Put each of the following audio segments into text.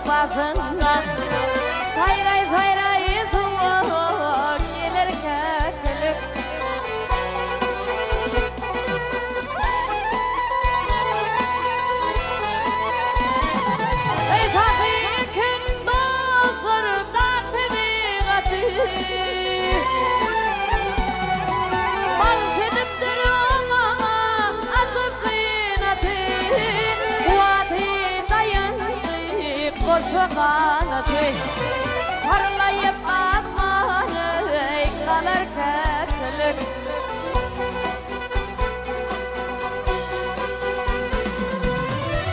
başında sayray sayray soğuk gelir kökülük. Ey tabikin dostlarında tebigatı marşediptir ona açıp kıynatı kuvveti dayansıp koşu kanatı parlayıp asmanı kalır kökülük.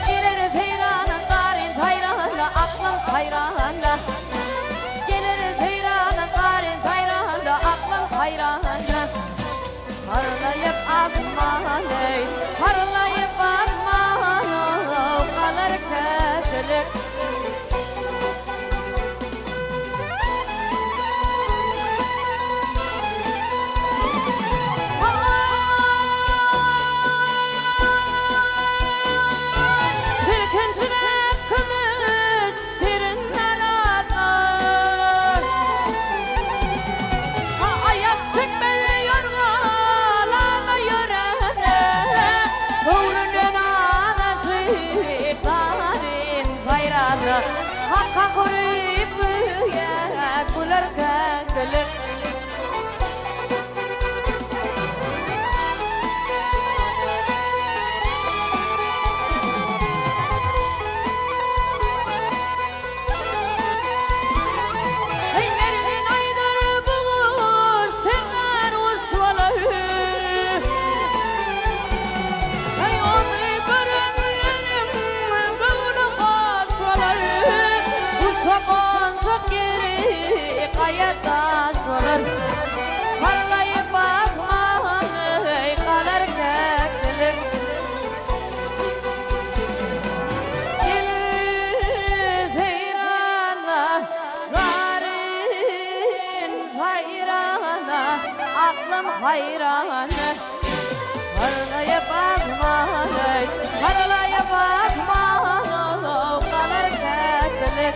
Gelir seyranın garin tayrağında aklım hayranda gelir seyranın garin tayrağında aklım hayranda parlayıp asmanı parlayıp asmanı kalır kökülük. Hakka koruyup ya kular kökülük. Eylerin aydır bulur senler usvaları ey onu görünlerim gavunu basvaları Sabancak yeri kaya taşlar parlayıp asmanı kalır kökülük. Gelir seyrana garin hayrana aklım hayrana parlayıp asmanı parlayıp asmanı kalır kökülük.